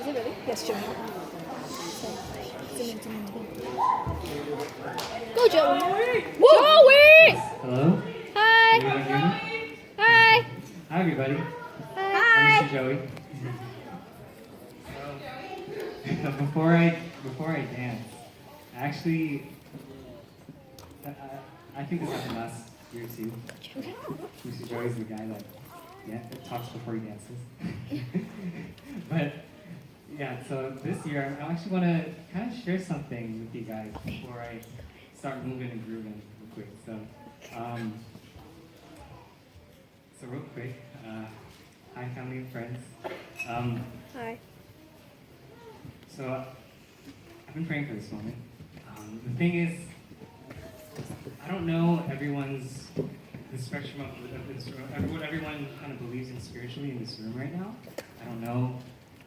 it ready? Yes, Jimmy. Go, Joey. Joey! Hello? Hi. Can everyone hear me? Hi. Hi, everybody. Hi. I'm Mr. Joey. So, before I dance, actually, I think this happened last year too. Mr. Joey's the guy that talks before he dances. But yeah, so this year I actually want to kind of share something with you guys before I start moving and grooving real quick. So real quick, hi family and friends. Hi. So I've been praying for this moment. The thing is, I don't know the spectrum of this room, what everyone kind of believes in spiritually in this room right now. I don't know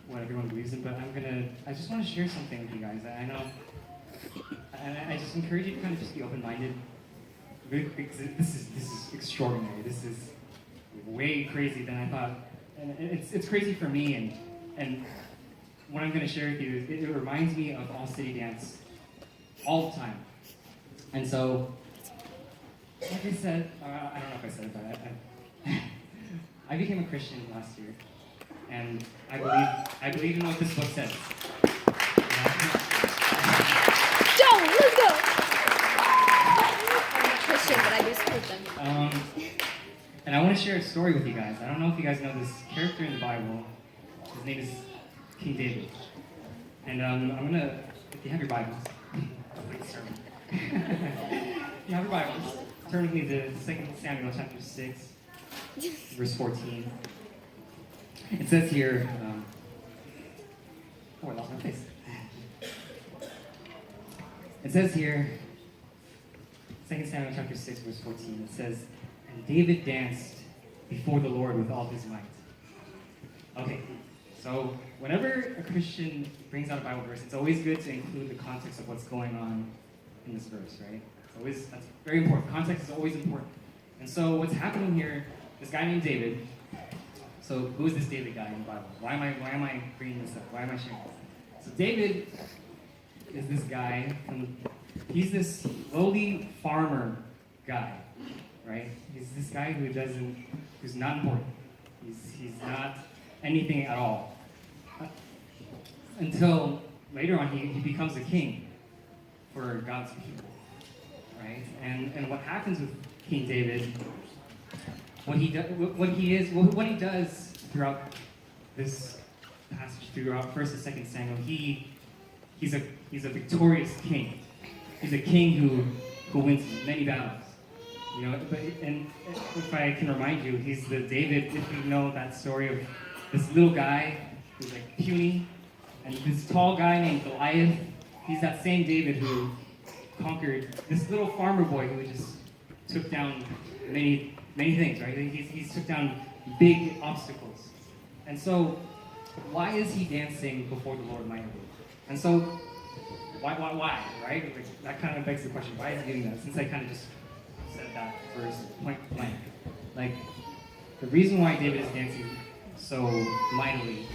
what everyone believes in, but I just want to share something with you guys. I know, and I just encourage you to kind of just be open-minded, because this is extraordinary. This is way crazy than I thought, and it's crazy for me. And what I'm going to share with you, it reminds me of All City Dance all the time. And so, like I said, I don't know if I said it, but I became a Christian last year, and I believe in what this book says. Joey, let's go. I'm not Christian, but I do support them. And I want to share a story with you guys. I don't know if you guys know this character in the Bible. His name is King David. And I'm gonna, if you have your Bibles, please turn. If you have your Bibles, turn with me to 2 Samuel chapter 6, verse 14. It says here, oh, I lost my place. It says here, 2 Samuel chapter 6, verse 14, it says, "And David danced before the Lord with all his might." Okay, so whenever a Christian brings out a Bible verse, it's always good to include the context of what's going on in this verse, right? That's very important. Context is always important. And so what's happening here, this guy named David. So who is this David guy in the Bible? Why am I bringing this up? Why am I sharing this? So David is this guy, he's this lowly farmer guy, right? He's this guy who's not important. He's not anything at all. Until later on, he becomes a king for God's people, right? And what happens with King David, what he does throughout this passage, throughout 1st and 2nd Samuel, he's a victorious king. He's a king who wins many battles. You know, and if I can remind you, he's the David, if you know that story of this little guy who's like puny, and this tall guy named Goliath. He's that same David who conquered this little farmer boy who just took down many things, right? He's took down big obstacles. And so, why is he dancing before the Lord mightily? And so, why, right? Like, that kind of begs the question, why is he doing that? Since I kind of just said that verse point blank. Like, the reason why David is dancing so mightily,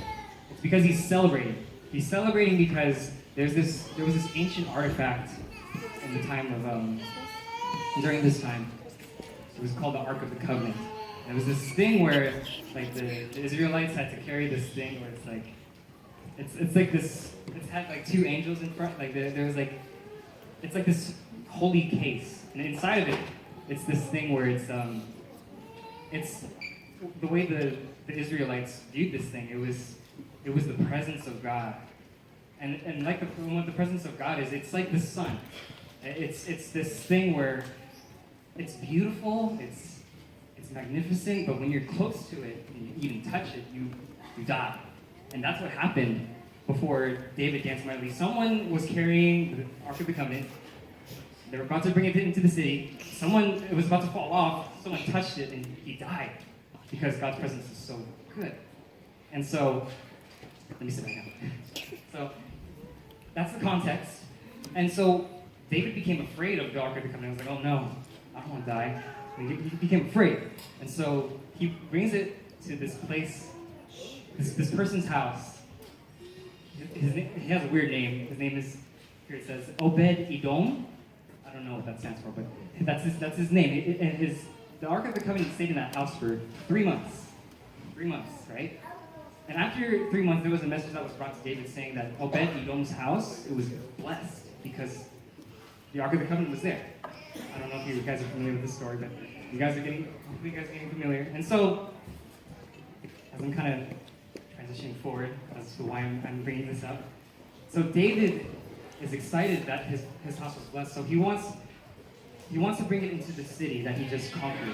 it's because he's celebrating. He's celebrating because there was this ancient artifact in the time of, during this time. It was called the Ark of the Covenant. And it was this thing where, like, the Israelites had to carry this thing where it's like, it's like this, it had like two angels in front, like there was like, it's like this holy case. And inside of it, it's this thing where it's the way the Israelites viewed this thing, it was the presence of God. And like what the presence of God is, it's like the sun. It's this thing where it's beautiful, it's magnificent, but when you're close to it and you even touch it, you die. And that's what happened before David danced mightily. Someone was carrying the Ark of the Covenant. They were about to bring it into the city. It was about to fall off. Someone touched it and he died because God's presence is so good. And so, let me sit back down. So, that's the context. And so, David became afraid of the Ark of the Covenant. He was like, oh no, I don't want to die. And he became afraid. And so, he brings it to this place, this person's house. he has a weird name. His name is, here it says, Obed Edom. I don't know what that stands for, but that's his name. And the Ark of the Covenant stayed in that house for 3 months. 3 months, right? And after 3 months, there was a message that was brought to David saying that Obed Edom's house, it was blessed because the Ark of the Covenant was there. I don't know if you guys are familiar with this story, but you guys are getting familiar. And so, as I'm kind of transitioning forward as to why I'm bringing this up. So David is excited that his house was blessed. So he wants to bring it into the city that he just conquered.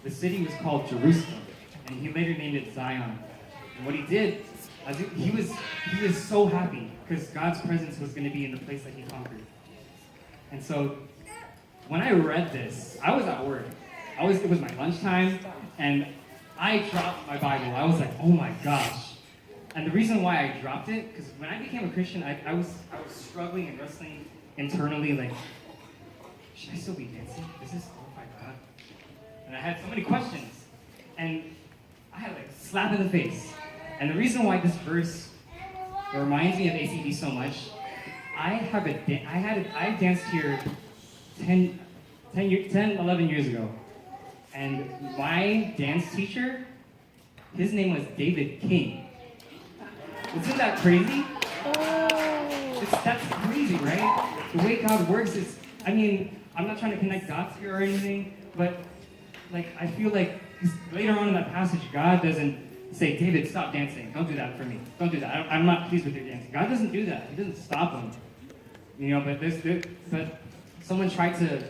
The city was called Jerusalem, and he later named it Zion. And what he did, he was so happy because God's presence was going to be in the place that he conquered. And so when I read this, I was at work. It was my lunchtime, and I dropped my Bible. I was like, oh my gosh. And the reason why I dropped it, because when I became a Christian, I was struggling and wrestling internally, like, should I still be dancing? Is this glorify God? And I had so many questions. And I had like a slap in the face. And the reason why this verse reminds me of ACB so much, I danced here 11 years ago. And my dance teacher, his name was David King. Isn't that crazy? That's crazy, right? The way God works is, I mean, I'm not trying to connect dots here or anything, but like I feel like later on in that passage, God doesn't say, David, stop dancing. Don't do that for me. Don't do that. I'm not pleased with your dancing. God doesn't do that. He doesn't stop him. You know, but someone tried to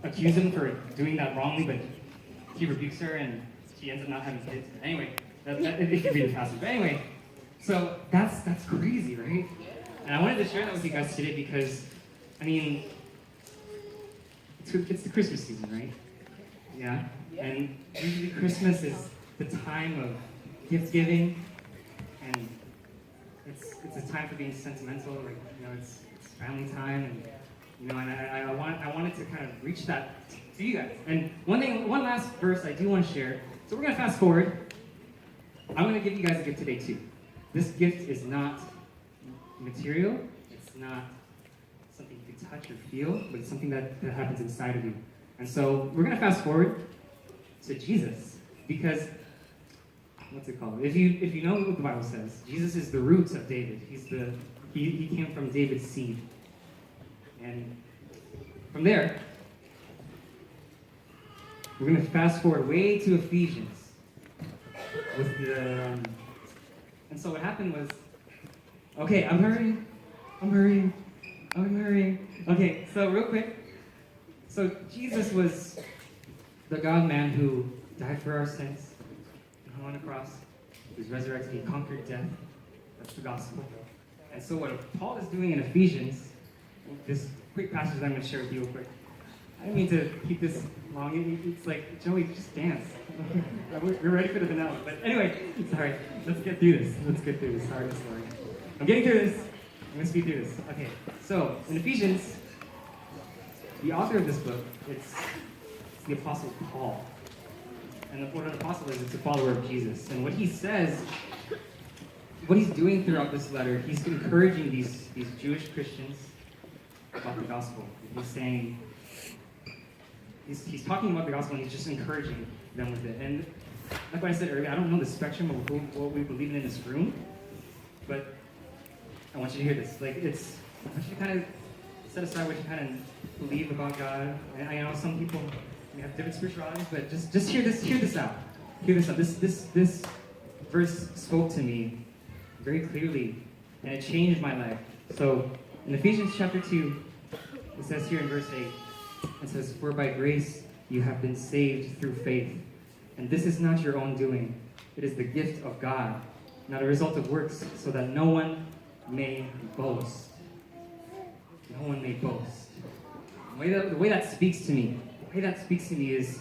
accuse him for doing that wrongly, but he rebukes her and she ends up not having kids. But anyway, if you read the passage. But anyway, so that's crazy, right? And I wanted to share that with you guys today because, I mean, it's the Christmas season, right? Yeah? And usually Christmas is the time of gift giving, and it's a time for being sentimental, like, you know, it's family time, and, you know, and I wanted to kind of reach that to you guys. And one last verse I do want to share. So we're going to fast forward. I'm going to give you guys a gift today too. This gift is not material. It's not something you can touch or feel, but it's something that happens inside of you. And so we're going to fast forward to Jesus, because what's it called? If you know what the Bible says, Jesus is the roots of David. He came from David's seed. And from there, we're going to fast forward way to Ephesians. And so what happened was, okay, I'm hurrying. Okay, so real quick. So Jesus was the God-man who died for our sins, and hung on the cross. He was resurrected, he conquered death. That's the gospel. And so what Paul is doing in Ephesians, this quick passage that I'm going to share with you real quick. I didn't mean to keep this long. It's like, Joey, just dance. We're ready for the finale. But anyway, sorry. Let's get through this. Sorry. I'm getting through this. I'm going to speed through this. Okay, so in Ephesians, the author of this book, it's the Apostle Paul. And what an apostle is, it's a follower of Jesus. And what he says, what he's doing throughout this letter, he's encouraging these Jewish Christians about the gospel. He's saying, he's talking about the gospel and he's just encouraging them with it. And like what I said earlier, I don't know the spectrum of what we believe in this room, but I want you to hear this. Like, I want you to kind of set aside what you kind of believe about God. And I know some people may have different spiritualities, but just hear this out. This verse spoke to me very clearly, and it changed my life. So in Ephesians chapter 2, it says here in verse 8, it says, "For by grace you have been saved through faith, and this is not your own doing. It is the gift of God, not a result of works, so that no one may boast." No one may boast. The way that speaks to me is,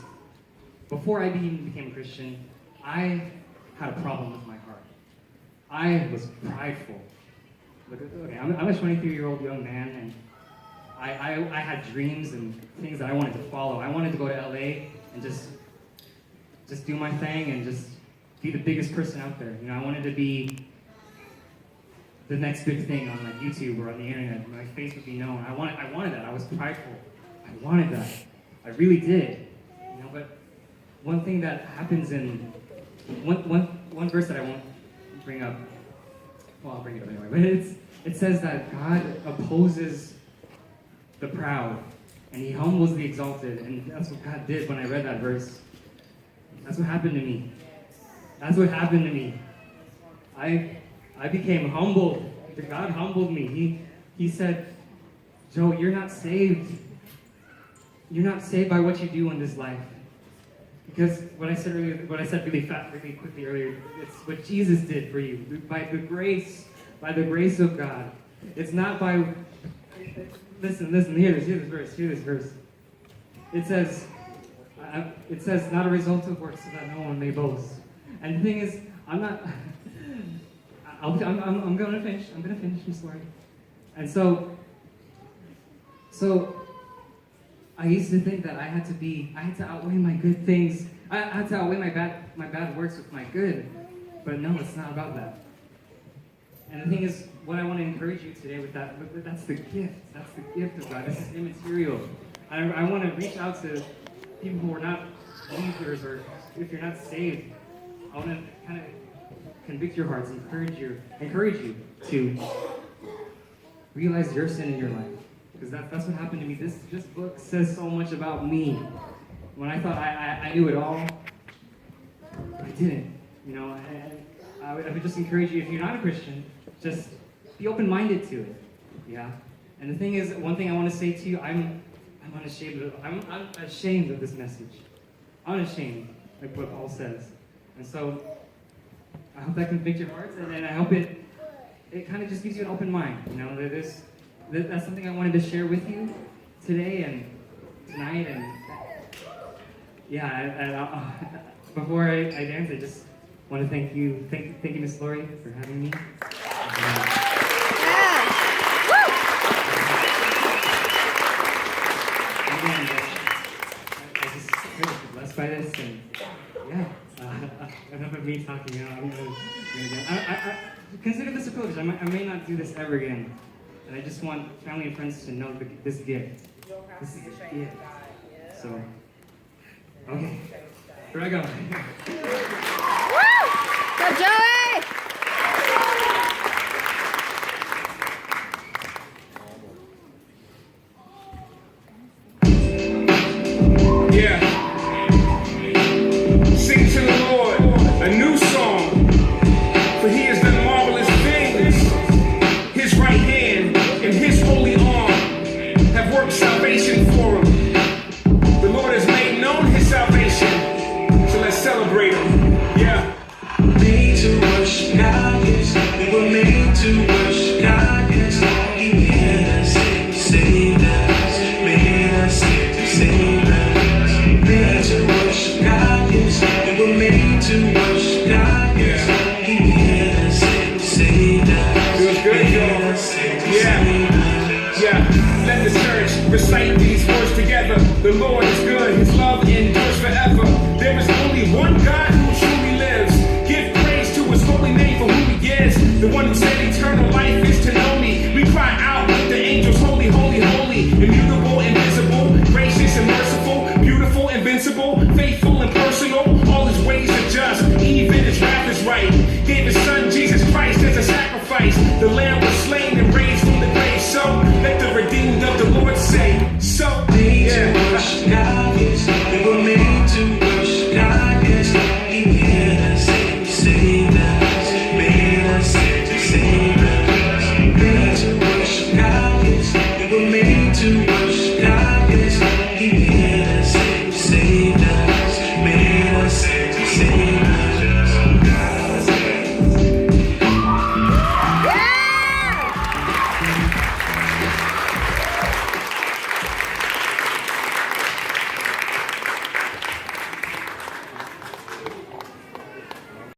before I even became a Christian, I had a problem with my heart. I was prideful. Okay, I'm a 23-year-old young man, and I had dreams and things that I wanted to follow. I wanted to go to LA and just do my thing and just be the biggest person out there. You know, I wanted to be the next big thing on like YouTube or on the internet. My face would be known. I wanted that. I was prideful. I wanted that. I really did. You know, but one thing that happens in one verse that I won't bring up. Well, I'll bring it up anyway. But it says that God opposes the proud and He humbles the exalted, and that's what God did when I read that verse. That's what happened to me. That's what happened to me. I became humbled. God humbled me. He said, Joe, you're not saved. You're not saved by what you do in this life. Because what I said really quickly earlier, it's what Jesus did for you. By the grace of God. It's not by, listen, hear this verse. It says, not a result of works, so that no one may boast. And the thing is, I'm gonna finish my story. And so I used to think that I had to outweigh my good things. I had to outweigh my bad works with my good. But no, it's not about that. And the thing is, what I want to encourage you today with that's the gift. That's the gift of God. This is immaterial. I want to reach out to people who are not believers, or if you're not saved. I want to kind of convict your hearts, encourage you to realize your sin in your life. Because that's what happened to me. This book says so much about me. When I thought I knew it all, I didn't. You know, I would just encourage you, if you're not a Christian, just be open-minded to it. Yeah. And the thing is, one thing I want to say to you, I'm unashamed. I'm ashamed of this message. Unashamed, like what Paul says. And so I hope that convicts your hearts, and I hope it kind of just gives you an open mind. You know, that's something I wanted to share with you today and tonight. And yeah, before I dance, I just want to thank you, Miss Lori, for having me. I just feel blessed by this, and yeah, enough of me talking. You know, I consider this a privilege. I may not do this ever again, and I just want family and friends to know this gift. This is a gift. So, okay, here I go. Go, Joey! Yeah. Sing to the Lord a new song, for He has done marvelous things. His right hand and His holy arm have worked salvation for Him. The Lord has made known His salvation, so let's celebrate Him. Yeah. Made to worship God, yes. We were made to worship God, yes. He made us, saved us, made us, saved us. Made to worship God, yes. We were made to worship God, yes. He made us, saved us. Feels good, y'all. Yeah. Yeah. Let the church recite these words together. The Lord is good, His love endures forever. There is only one God who truly lives. Give praise to His holy name for who He is. The one who said eternal life is to know me. We cry out with the angels, holy, holy, holy. Immutable, invisible, gracious and merciful, beautiful, invincible, faithful and personal. All His ways are just, even His wrath is right. Gave His Son Jesus Christ as a sacrifice. The Lamb was slain and